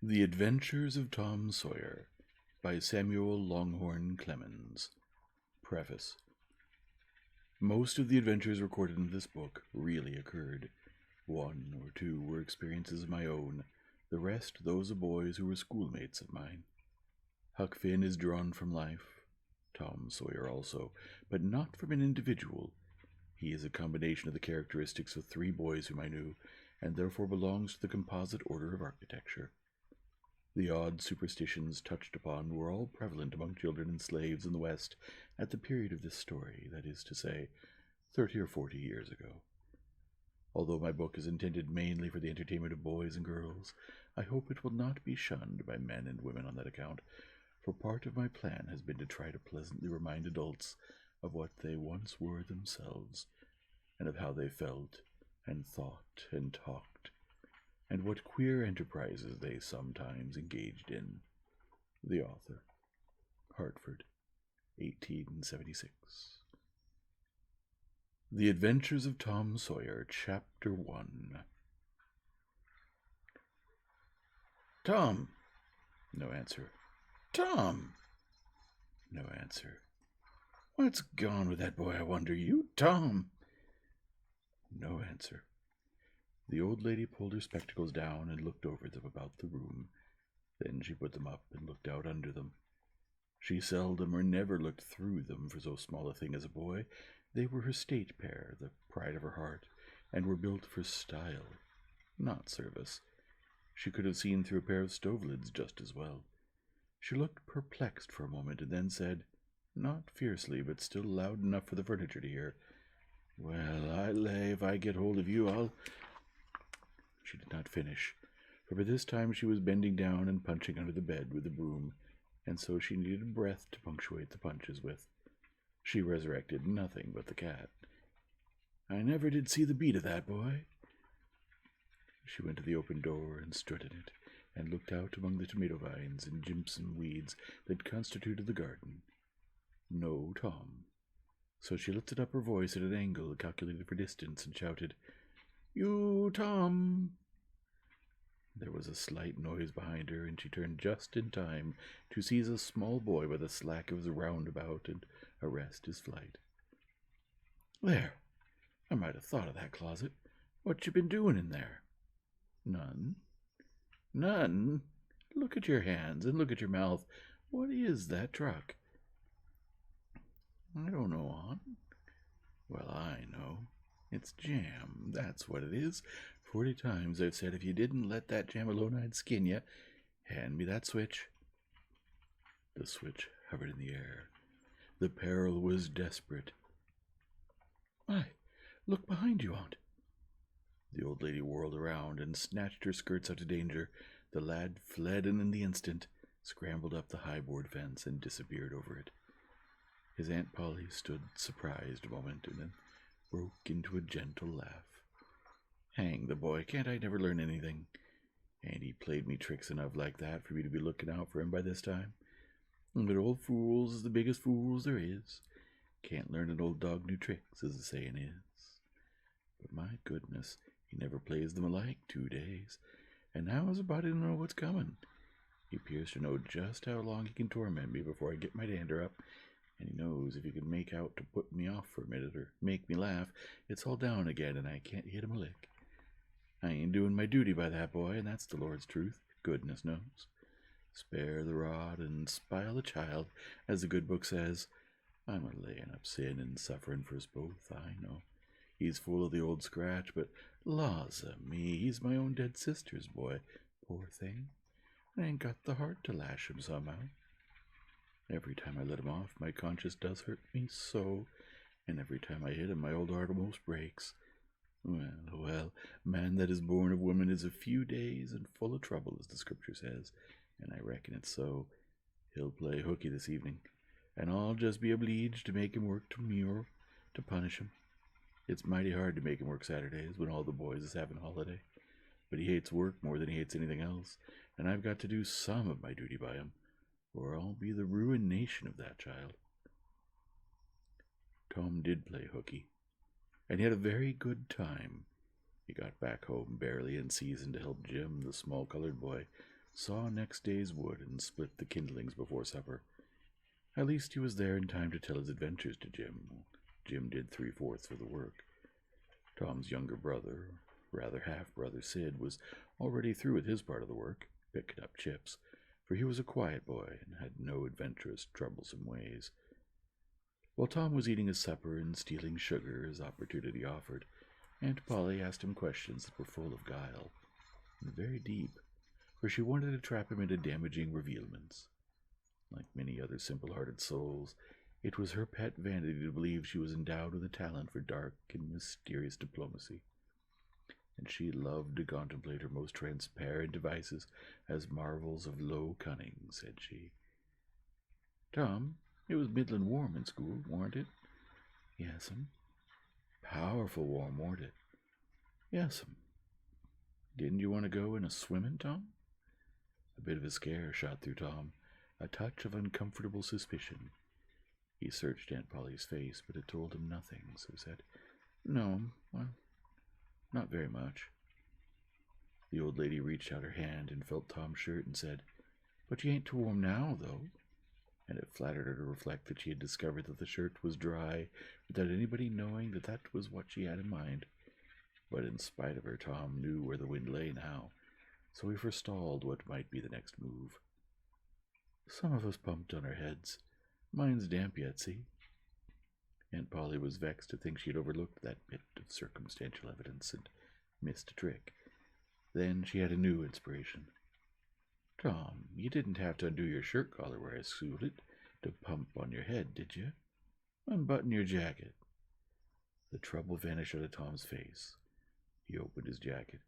The Adventures of Tom Sawyer by Samuel Longhorn Clemens. Preface. Most of the adventures recorded in this book really occurred. One or two were experiences of my own, the rest those of boys who were schoolmates of mine. Huck Finn is drawn from life, Tom Sawyer also, but not from an individual. He is a combination of the characteristics of three boys whom I knew, and therefore belongs to the composite order of architecture. The odd superstitions touched upon were all prevalent among children and slaves in the West at the period of this story, that is to say, 30 or 40 years ago. Although my book is intended mainly for the entertainment of boys and girls, I hope it will not be shunned by men and women on that account, for part of my plan has been to try to pleasantly remind adults of what they once were themselves, and of how they felt and thought and talked, and what queer enterprises they sometimes engaged in. The author. Hartford, 1876. The Adventures of Tom Sawyer, Chapter 1. Tom! No answer. Tom! No answer. What's gone with that boy, I wonder? You, Tom! No answer. The old lady pulled her spectacles down and looked over them about the room. Then she put them up and looked out under them. She seldom or never looked through them for so small a thing as a boy. They were her state pair, the pride of her heart, and were built for style, not service. She could have seen through a pair of stove lids just as well. She looked perplexed for a moment, and then said, not fiercely, but still loud enough for the furniture to hear, "Well, I lay if I get hold of you, I'll—" She did not finish, for by this time she was bending down and punching under the bed with the broom, and so she needed breath to punctuate the punches with. She resurrected nothing but the cat. I never did see the beat of that boy. She went to the open door and stood in it, and looked out among the tomato vines and jimson weeds that constituted the garden. No Tom. So she lifted up her voice at an angle calculated for distance and shouted, "You, Tom!" There was a slight noise behind her, and she turned just in time to seize a small boy by the slack of his roundabout and arrest his flight. "There! I might have thought of that closet. What you been doing in there?" "None." "None? Look at your hands and look at your mouth. What is that truck?" "I don't know, Aunt." "Well, I know. It's jam, that's what it is. 40 times I've said if you didn't let that jam alone I'd skin you. Hand me that switch." The switch hovered in the air. The peril was desperate. "My, look behind you, Aunt." The old lady whirled around and snatched her skirts out of danger. The lad fled in the instant, scrambled up the high board fence, and disappeared over it. His Aunt Polly stood surprised a moment, and then broke into a gentle laugh. "Hang the boy, can't I never learn anything? And he played me tricks enough like that for me to be looking out for him by this time. But old fools is the biggest fools there is. Can't learn an old dog new tricks, as the saying is. But my goodness, he never plays them alike 2 days. And how is a body to know what's coming? He appears to know just how long he can torment me before I get my dander up, and he knows if he can make out to put me off for a minute or make me laugh, it's all down again and I can't hit him a lick. I ain't doing my duty by that boy, and that's the Lord's truth, goodness knows. Spare the rod and spile the child, as the good book says. I'm a-laying up sin and suffering for us both, I know. He's full of the old scratch, but laws-a-me, he's my own dead sister's boy, poor thing. I ain't got the heart to lash him somehow. Every time I let him off, my conscience does hurt me so, and every time I hit him, my old heart almost breaks. Well, man that is born of woman is a few days and full of trouble, as the scripture says, and I reckon it's so. He'll play hooky this evening, and I'll just be obliged to make him work tomorrow to punish him. It's mighty hard to make him work Saturdays when all the boys is having holiday, but he hates work more than he hates anything else, and I've got to do some of my duty by him, or I'll be the ruination of that child." Tom did play hooky, and he had a very good time. He got back home barely in season to help Jim, the small colored boy, saw next day's wood and split the kindlings before supper. At least he was there in time to tell his adventures to Jim. Jim did 3/4 of the work. Tom's younger brother, rather half-brother Sid, was already through with his part of the work, picking up chips, for he was a quiet boy and had no adventurous, troublesome ways. While Tom was eating his supper and stealing sugar as opportunity offered, Aunt Polly asked him questions that were full of guile, and very deep, for she wanted to trap him into damaging revealments. Like many other simple-hearted souls, it was her pet vanity to believe she was endowed with a talent for dark and mysterious diplomacy, and she loved to contemplate her most transparent devices as marvels of low cunning, said she. "Tom, it was middlin' warm in school, warn't it?" "Yes'm." "Powerful warm, warn't it?" "Yes'm." "Didn't you want to go in a swimmin', Tom?" A bit of a scare shot through Tom, a touch of uncomfortable suspicion. He searched Aunt Polly's face, but it told him nothing, so he said, "No, well, not very much." The old lady reached out her hand and felt Tom's shirt and said, "But you ain't too warm now, though." And it flattered her to reflect that she had discovered that the shirt was dry without anybody knowing that that was what she had in mind. But in spite of her, Tom knew where the wind lay now, so he forestalled what might be the next move. "Some of us bumped on our heads. Mine's damp yet, see?" Aunt Polly was vexed to think she had overlooked that bit of circumstantial evidence and missed a trick. Then she had a new inspiration. "Tom, you didn't have to undo your shirt collar where I sewed it to pump on your head, did you? Unbutton your jacket." The trouble vanished out of Tom's face. He opened his jacket.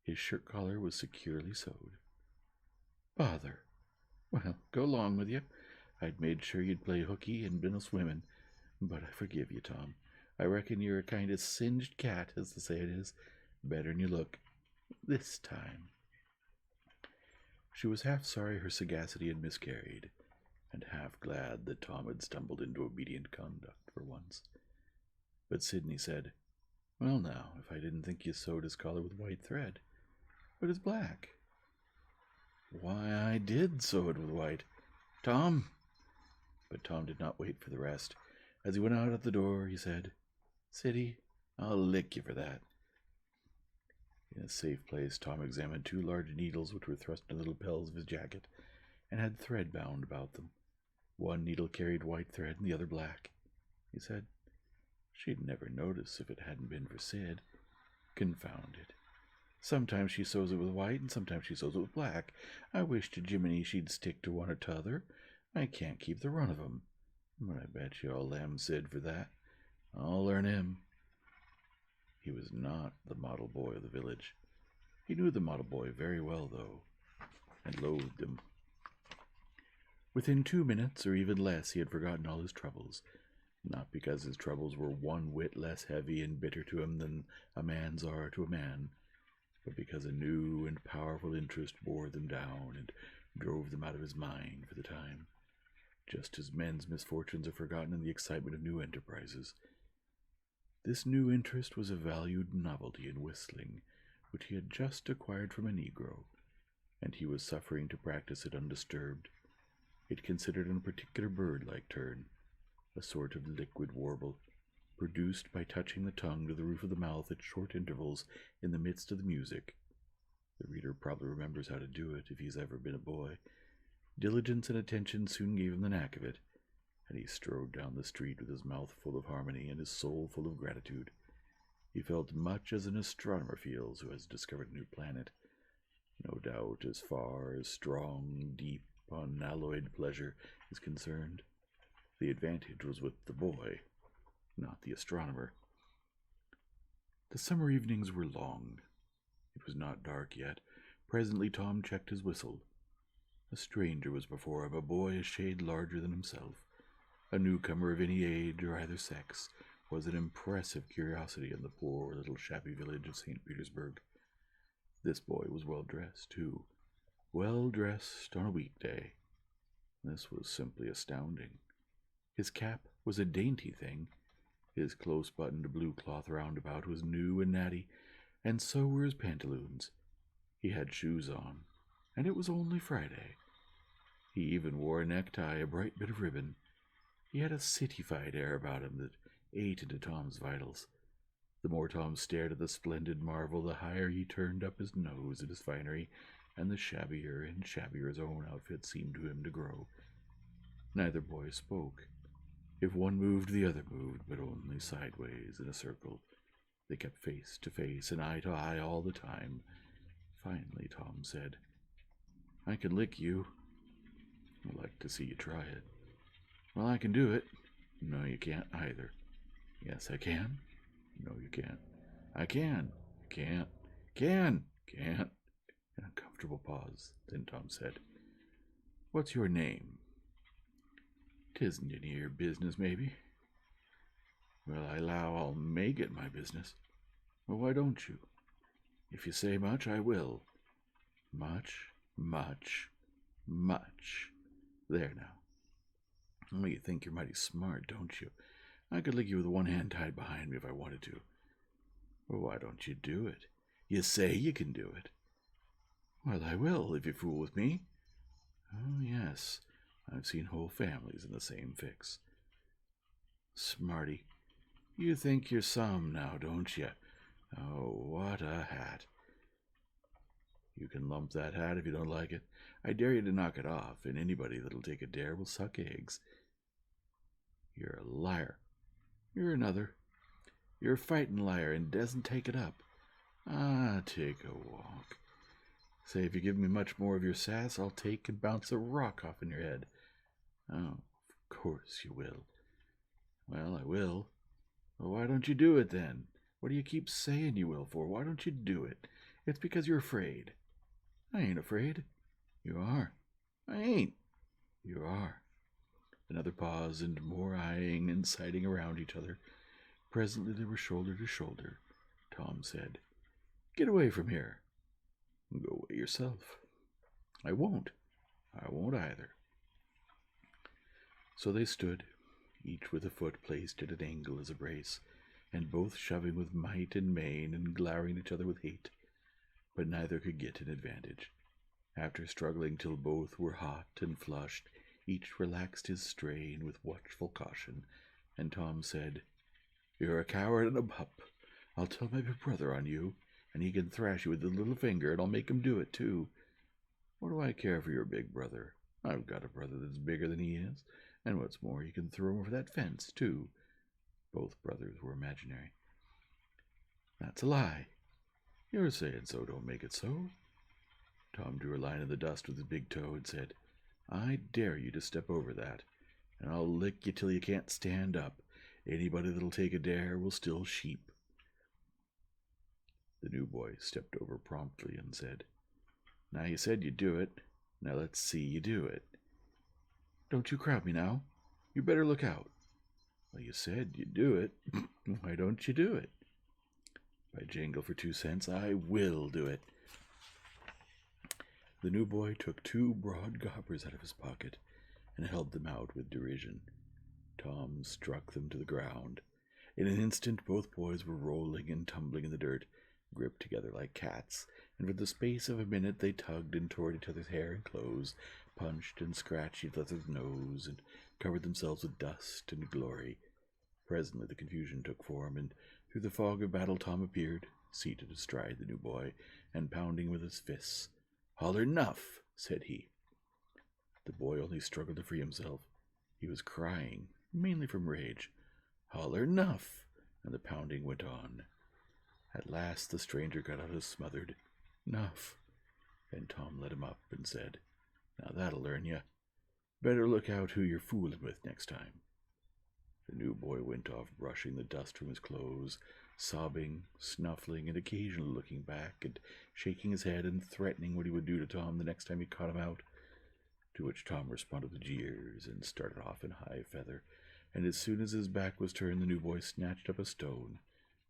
His shirt collar was securely sewed. "Bother! Well, go along with you. I'd made sure you'd play hooky and been a swimmin', but I forgive you, Tom. I reckon you're a kind of singed cat, as the say it is. Better'n you look. This time." She was half sorry her sagacity had miscarried, and half glad that Tom had stumbled into obedient conduct for once. But Sidney said, "Well now, if I didn't think you sewed his collar with white thread. But it's black." "Why, I did sew it with white. Tom!" But Tom did not wait for the rest. As he went out at the door, he said, "Siddy, I'll lick you for that." In a safe place, Tom examined 2 large needles which were thrust into the lapels of his jacket, and had thread bound about them. One needle carried white thread and the other black. He said, "She'd never notice if it hadn't been for Sid. Confound it. Sometimes she sews it with white, and sometimes she sews it with black. I wish to Jiminy she'd stick to one or t'other. I can't keep the run of 'em. But I bet you I'll lamb Sid for that. I'll learn him." He was not the model boy of the village. He knew the model boy very well, though, and loathed him. Within 2 minutes, or even less, he had forgotten all his troubles, not because his troubles were one whit less heavy and bitter to him than a man's are to a man, but because a new and powerful interest bore them down and drove them out of his mind for the time, just as men's misfortunes are forgotten in the excitement of new enterprises. This new interest was a valued novelty in whistling, which he had just acquired from a Negro, and he was suffering to practice it undisturbed. It considered in a particular bird-like turn, a sort of liquid warble, produced by touching the tongue to the roof of the mouth at short intervals in the midst of the music. The reader probably remembers how to do it if he's ever been a boy. Diligence and attention soon gave him the knack of it, and he strode down the street with his mouth full of harmony and his soul full of gratitude. He felt much as an astronomer feels who has discovered a new planet, no doubt as far as strong, deep, unalloyed pleasure is concerned. The advantage was with the boy, not the astronomer. The summer evenings were long. It was not dark yet. Presently Tom checked his whistle. A stranger was before him, a boy a shade larger than himself. A newcomer of any age or either sex was an impressive curiosity in the poor little shabby village of St. Petersburg. This boy was well-dressed, too. Well-dressed on a weekday. This was simply astounding. His cap was a dainty thing. His close-buttoned blue cloth roundabout was new and natty, and so were his pantaloons. He had shoes on, and it was only Friday. He even wore a necktie, a bright bit of ribbon. He had a city-fied air about him that ate into Tom's vitals. The more Tom stared at the splendid marvel, the higher he turned up his nose at his finery, and the shabbier and shabbier his own outfit seemed to him to grow. Neither boy spoke. If one moved, the other moved, but only sideways in a circle. They kept face to face and eye to eye all the time. Finally, Tom said, "I can lick you." "I'd like to see you try it." "Well, I can do it." "No, you can't either." "Yes, I can." "No, you can't." "I can." "Can't." "Can." "Can't." An uncomfortable pause. Then Tom said, "What's your name?" "'Tisn't any of your business, maybe." "Well, I allow I'll make it my business." "Well, why don't you?" "If you say much, I will." "Much, much, much. There now. Well, you think you're mighty smart, don't you? I could lick you with one hand tied behind me if I wanted to." "Well, why don't you do it? You say you can do it." "Well, I will, if you fool with me." "Oh, yes, I've seen whole families in the same fix." "Smarty, you think you're some now, don't you? Oh, what a hat." "You can lump that hat if you don't like it. I dare you to knock it off, and anybody that'll take a dare will suck eggs." "You're a liar." "You're another. You're a fighting liar and doesn't take it up." "Ah, take a walk. Say, if you give me much more of your sass, I'll take and bounce a rock off in your head." "Oh, of course you will." "Well, I will." "Well, why don't you do it then? What do you keep saying you will for? Why don't you do it?" "It's because you're afraid." "I ain't afraid." "You are." "I ain't." "You are." Another pause, and more eyeing and sighting around each other. Presently they were shoulder to shoulder. Tom said, "Get away from here." "Go away yourself." "I won't." "I won't either." So they stood, each with a foot placed at an angle as a brace, and both shoving with might and main and glowering at each other with hate. But neither could get an advantage. After struggling till both were hot and flushed, each relaxed his strain with watchful caution, and Tom said, "You're a coward and a pup. I'll tell my big brother on you, and he can thrash you with his little finger, and I'll make him do it, too. What do I care for your big brother? I've got a brother that's bigger than he is, and what's more, he can throw him over that fence, too." Both brothers were imaginary. "That's a lie." "You're saying so don't make it so." Tom drew a line in the dust with his big toe and said, "I dare you to step over that, and I'll lick you till you can't stand up. Anybody that'll take a dare will still sheep." The new boy stepped over promptly and said, "Now you said you'd do it. Now let's see you do it." "Don't you crowd me now. You better look out." "Well, you said you'd do it. Why don't you do it?" "By jingle for 2 cents, I will do it." The new boy took 2 broad gobbers out of his pocket and held them out with derision. Tom struck them to the ground. In an instant both boys were rolling and tumbling in the dirt, gripped together like cats, and for the space of a minute they tugged and tore at each other's hair and clothes, punched and scratched each other's nose, and covered themselves with dust and glory. Presently the confusion took form, and through the fog of battle Tom appeared, seated astride the new boy, and pounding with his fists. "Holler 'nuff," said he. The boy only struggled to free himself. He was crying, mainly from rage. "Holler 'nuff," and the pounding went on. At last the stranger got out a smothered "nuff." Then Tom let him up and said, "Now that'll learn you. Better look out who you're fooling with next time." The new boy went off brushing the dust from his clothes, sobbing, snuffling, and occasionally looking back and shaking his head and threatening what he would do to Tom the next time he caught him out. To which Tom responded with jeers and started off in high feather, and as soon as his back was turned the new boy snatched up a stone,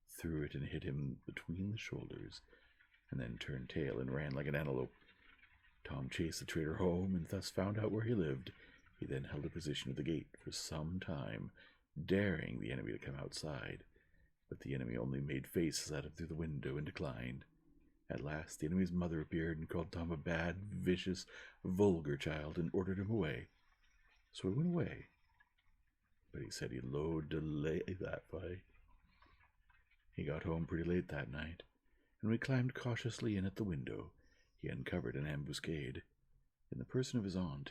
threw it and hit him between the shoulders, and then turned tail and ran like an antelope. Tom chased the traitor home and thus found out where he lived. He then held a position at the gate for some time, daring the enemy to come outside, but the enemy only made faces at him through the window and declined. At last the enemy's mother appeared and called Tom a bad, vicious, vulgar child and ordered him away. So he went away. But he said he loathed to lay that way. He got home pretty late that night, and when he climbed cautiously in at the window, he uncovered an ambuscade in the person of his aunt.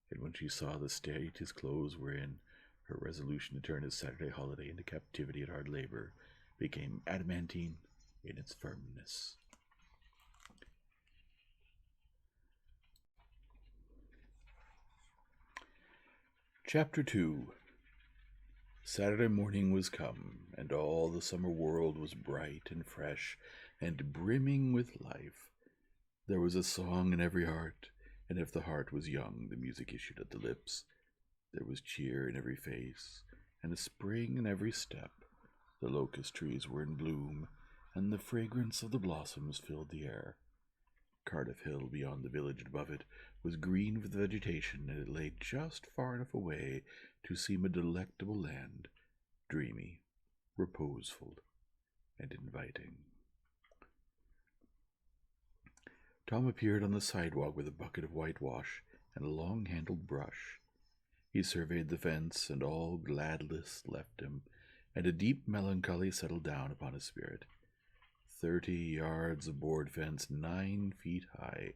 And when she saw the state his clothes were in, her resolution to turn his Saturday holiday into captivity at hard labor became adamantine in its firmness. Chapter 2. Saturday morning was come, and all the summer world was bright and fresh and brimming with life. There was a song in every heart, and if the heart was young, the music issued at the lips. There was cheer in every face, and a spring in every step. The locust trees were in bloom, and the fragrance of the blossoms filled the air. Cardiff Hill, beyond the village and above it, was green with vegetation, and it lay just far enough away to seem a delectable land, dreamy, reposeful, and inviting. Tom appeared on the sidewalk with a bucket of whitewash and a long-handled brush. He surveyed the fence, and all gladness left him, and a deep melancholy settled down upon his spirit. 30 yards of board fence, 9 feet high.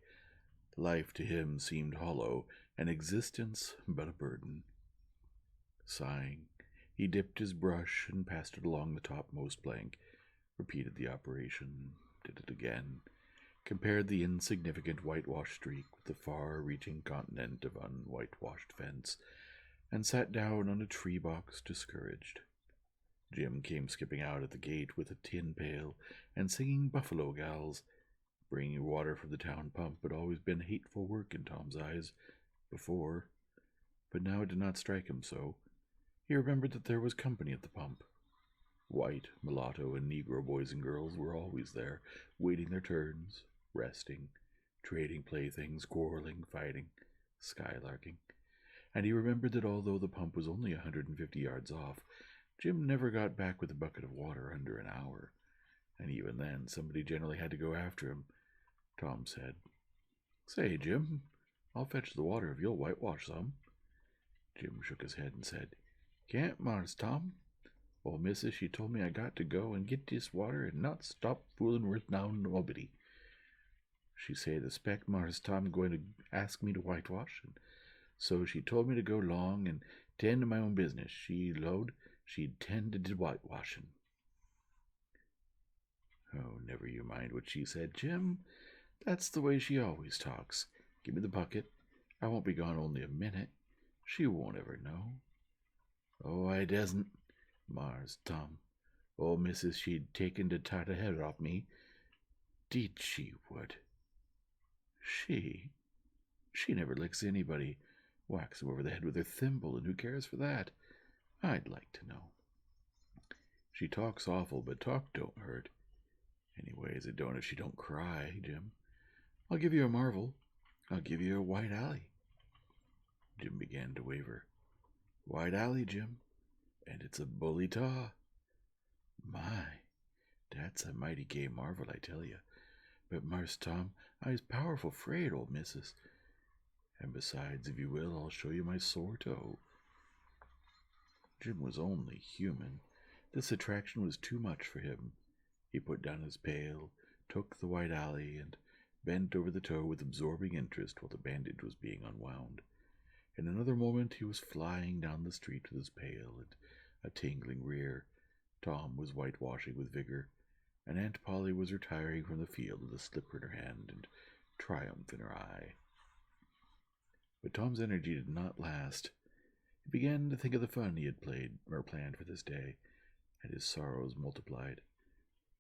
Life to him seemed hollow, and existence but a burden. Sighing, he dipped his brush and passed it along the topmost plank, repeated the operation, did it again, compared the insignificant whitewash streak with the far-reaching continent of unwhitewashed fence, and sat down on a tree box discouraged. Jim came skipping out at the gate with a tin pail and singing buffalo gals. Bringing water from the town pump had always been hateful work in Tom's eyes before, but now it did not strike him so. He remembered that there was company at the pump. White, mulatto, and Negro boys and girls were always there, waiting their turns, resting, trading playthings, quarreling, fighting, skylarking. And he remembered that although the pump was only 150 yards off, Jim never got back with a bucket of water under an hour, and even then somebody generally had to go after him. Tom said, "Say, Jim, I'll fetch the water if you'll whitewash some." Jim shook his head and said, "Can't, Mars Tom. Ol' missus, she told me I got to go and get this water and not stop fooling with now nobody. She say the spec Mars Tom going to ask me to whitewash, and so she told me to go long and tend to my own business. She lowed she'd tend to the whitewashing." "Oh, never you mind what she said, Jim. That's the way she always talks. Give me the bucket. I won't be gone only a minute. She won't ever know." "Oh, I doesn't, Mars Tom. Ol' missus, she'd taken to tie the head off me. Deed she would." She never licks anybody. Whacks him over the head with her thimble, and who cares for that? I'd like to know. She talks awful, but talk don't hurt. Anyways, it don't if she don't cry, Jim. I'll give you a marvel. I'll give you a white alley." Jim began to waver. "White alley, Jim, and it's a bully taw. My, that's a mighty gay marvel, I tell you. But, Mars Tom, I's powerful 'fraid, old missus. And besides, if you will, I'll show you my sore toe." Jim was only human. This attraction was too much for him. He put down his pail, took the white alley, and bent over the toe with absorbing interest while the bandage was being unwound. In another moment he was flying down the street with his pail and a tingling rear. Tom was whitewashing with vigor, and Aunt Polly was retiring from the field with a slipper in her hand and triumph in her eye. But Tom's energy did not last. He began to think of the fun he had planned for this day, and his sorrows multiplied.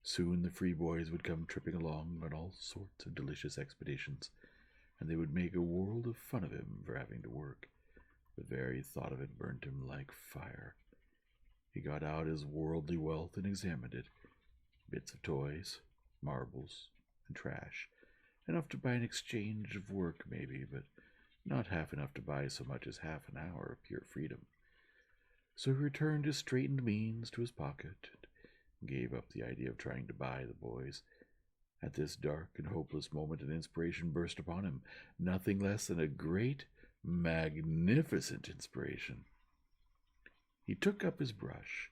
Soon the free boys would come tripping along on all sorts of delicious expeditions, and they would make a world of fun of him for having to work. The very thought of it burnt him like fire. He got out his worldly wealth and examined it. Bits of toys, marbles, and trash. Enough to buy an exchange of work, maybe, but not half enough to buy so much as half an hour of pure freedom. So he returned his straitened means to his pocket and gave up the idea of trying to buy the boys. At this dark and hopeless moment, an inspiration burst upon him, nothing less than a great, magnificent inspiration. He took up his brush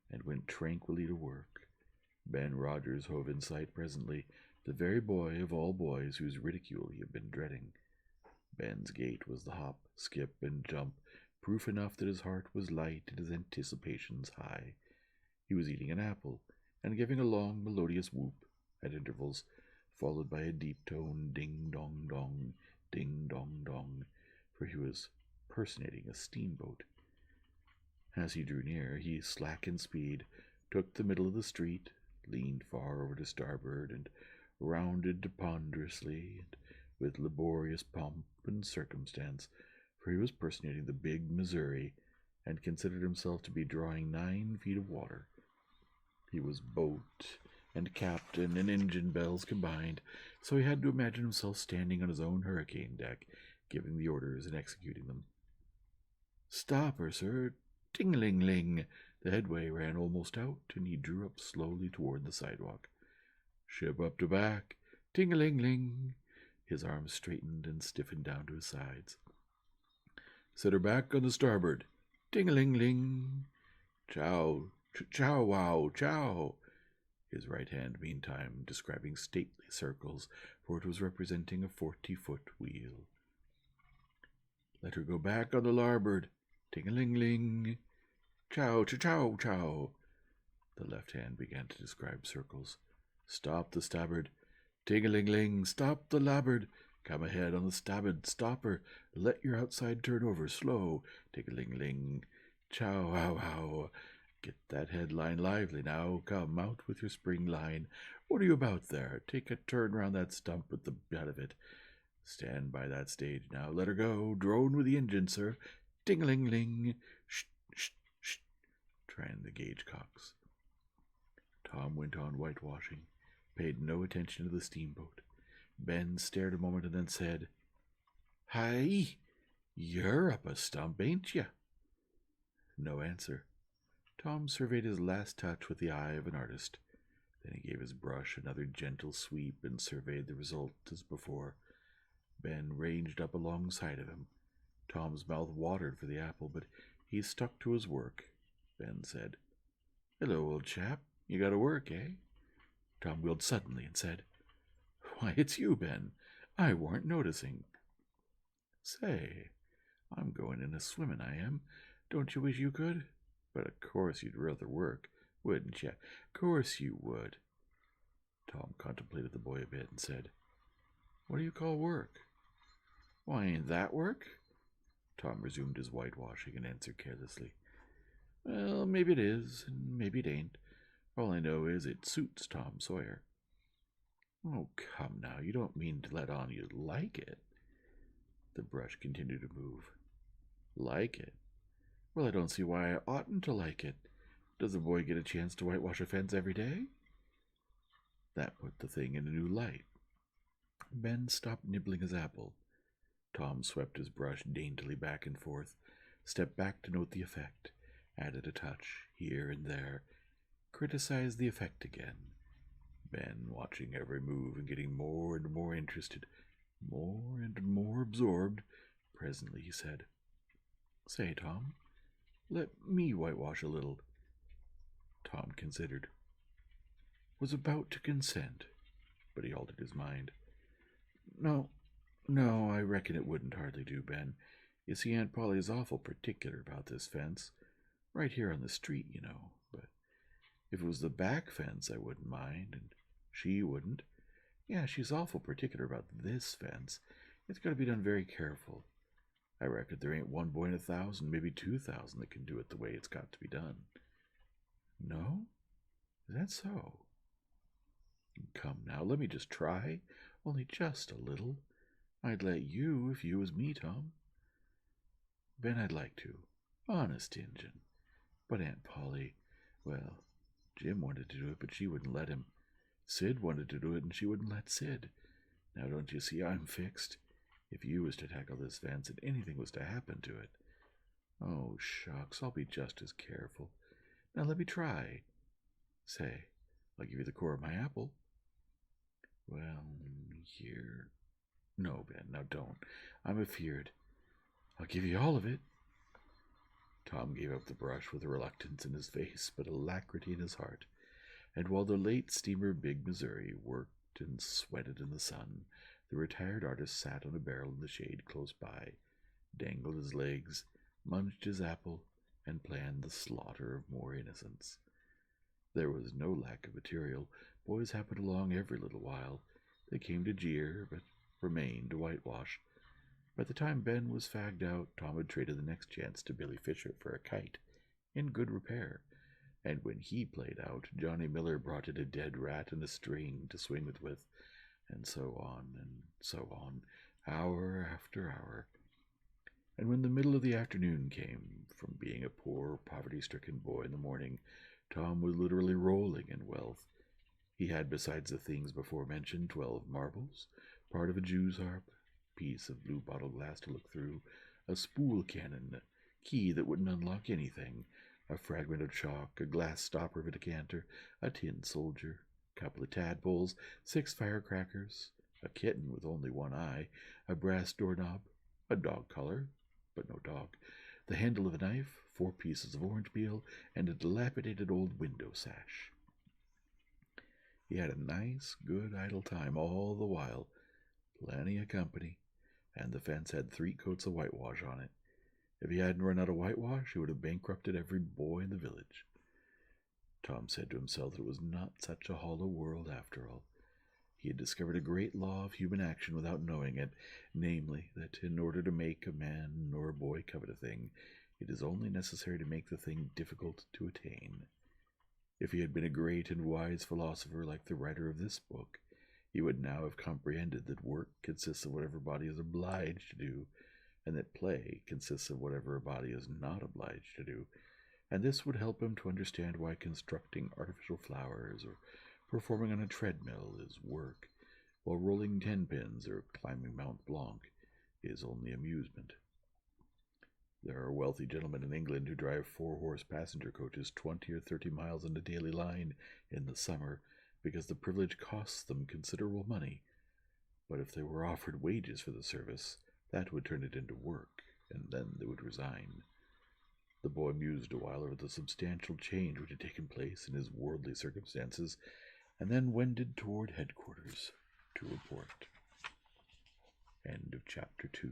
and went tranquilly to work. Ben Rogers hove in sight presently, the very boy of all boys whose ridicule he had been dreading. Ben's gait was the hop, skip, and jump, proof enough that his heart was light and his anticipations high. He was eating an apple, and giving a long, melodious whoop at intervals, followed by a deep-toned ding-dong-dong, ding-dong-dong, for he was personating a steamboat. As he drew near, he slackened speed, took the middle of the street, leaned far over to starboard, and rounded ponderously and with laborious pomp and circumstance, for he was personating the big Missouri, and considered himself to be drawing 9 feet of water. He was boat and captain and engine bells combined, so he had to imagine himself standing on his own hurricane deck, giving the orders and executing them. "Stop her, sir! Ting-ling-ling!" The headway ran almost out, and he drew up slowly toward the sidewalk. "Ship up to back! Ting-a-ling-ling!" His arms straightened and stiffened down to his sides. "Set her back on the starboard! Ting-a-ling-ling! Chow! Chow wow! Chow!" His right hand, meantime, describing stately circles, for it was representing a 40-foot wheel. "Let her go back on the larboard! Ting-a-ling-ling! Chow! Chow! Chow!" The left hand began to describe circles. "Stop the starboard! Ting-a-ling-ling! Stop the larboard! Come ahead on the starboard! Stop her! Let your outside turn over! Slow! Ting-a-ling-ling! Chow! Wow! Wow! Get that headline lively now! Come, out with your spring line! What are you about there? Take a turn round that stump with the butt of it. Stand by that stage now! Let her go! Drone with the engine, sir! Ting-a-ling-ling! Shh! Shh! Shh! Trying the gauge cocks. Tom went on whitewashing, paid no attention to the steamboat. Ben stared a moment and then said, "Hi! You're up a stump, ain't you?" No answer. Tom surveyed his last touch with the eye of an artist. Then he gave his brush another gentle sweep and surveyed the result as before. Ben ranged up alongside of him. Tom's mouth watered for the apple, but he stuck to his work. Ben said, "Hello, old chap. You got to work, eh?" Tom wheeled suddenly and said, "Why, it's you, Ben. I warn't noticing." "Say, I'm going in a swimming, I am. Don't you wish you could? But of course you'd rather work, wouldn't you? Course you would." Tom contemplated the boy a bit and said, "What do you call work?" "Why, ain't that work?" Tom resumed his whitewashing and answered carelessly, "Well, maybe it is, and maybe it ain't. All I know is it suits Tom Sawyer." "Oh, come now, you don't mean to let on you like it?" The brush continued to move. "Like it? Well, I don't see why I oughtn't to like it. Does a boy get a chance to whitewash a fence every day?" That put the thing in a new light. Ben stopped nibbling his apple. Tom swept his brush daintily back and forth, stepped back to note the effect, added a touch here and there, criticized the effect again. Ben, watching every move and getting more and more interested, more and more absorbed, presently he said, "Say, Tom, let me whitewash a little." Tom considered, was about to consent, but he altered his mind. No, I reckon it wouldn't hardly do, Ben. You see, Aunt Polly is awful particular about this fence. Right here on the street, you know. But if it was the back fence, I wouldn't mind, and she wouldn't. Yeah, she's awful particular about this fence. It's got to be done very careful. I reckon there ain't one boy in 1,000, maybe 2,000, that can do it the way it's got to be done." "No? Is that so?" "Come now, let me just try, only just a little. I'd let you if you was me, Tom." "Ben, I'd like to. Honest Injun. But Aunt Polly, well, Jim wanted to do it, but she wouldn't let him. Sid wanted to do it, and she wouldn't let Sid. Now don't you see I'm fixed? If you was to tackle this fence and anything was to happen to it. Oh, shucks, I'll be just as careful. Now let me try. Say, I'll give you the core of my apple." Well, here... No, Ben, now don't. I'm afeard. I'll give you all of it. Tom gave up the brush with a reluctance in his face, but alacrity in his heart. And while the late steamer Big Missouri worked and sweated in the sun, the retired artist sat on a barrel in the shade close by, dangled his legs, munched his apple, and planned the slaughter of more innocents. There was no lack of material. Boys happened along every little while. They came to jeer, but remained to whitewash. By the time Ben was fagged out, Tom had traded the next chance to Billy Fisher for a kite, in good repair, and when he played out, Johnny Miller brought in a dead rat and a string to swing it with, and so on, hour after hour. And when the middle of the afternoon came, from being a poor, poverty-stricken boy in the morning, Tom was literally rolling in wealth. He had, besides the things before mentioned, 12 marbles, part of a Jew's harp, piece of blue bottle glass to look through, a spool cannon, a key that wouldn't unlock anything, a fragment of chalk, a glass stopper of a decanter, a tin soldier, a couple of tadpoles, 6 firecrackers, a kitten with only one eye, a brass doorknob, a dog collar, but no dog, the handle of a knife, 4 pieces of orange peel, and a dilapidated old window sash. He had a nice, good, idle time all the while, plenty of company, and the fence had 3 coats of whitewash on it. If he hadn't run out of whitewash, he would have bankrupted every boy in the village. Tom said to himself that it was not such a hollow world after all. He had discovered a great law of human action without knowing it, namely, that in order to make a man or a boy covet a thing, it is only necessary to make the thing difficult to attain. If he had been a great and wise philosopher like the writer of this book, he would now have comprehended that work consists of whatever a body is obliged to do, and that play consists of whatever a body is not obliged to do, and this would help him to understand why constructing artificial flowers or performing on a treadmill is work, while rolling 10-pins or climbing Mount Blanc is only amusement. There are wealthy gentlemen in England who drive 4-horse passenger coaches 20 or 30 miles on a daily line in the summer because the privilege costs them considerable money, but if they were offered wages for the service, that would turn it into work, and then they would resign. The boy mused a while over the substantial change which had taken place in his worldly circumstances, and then wended toward headquarters to report. End of chapter 2.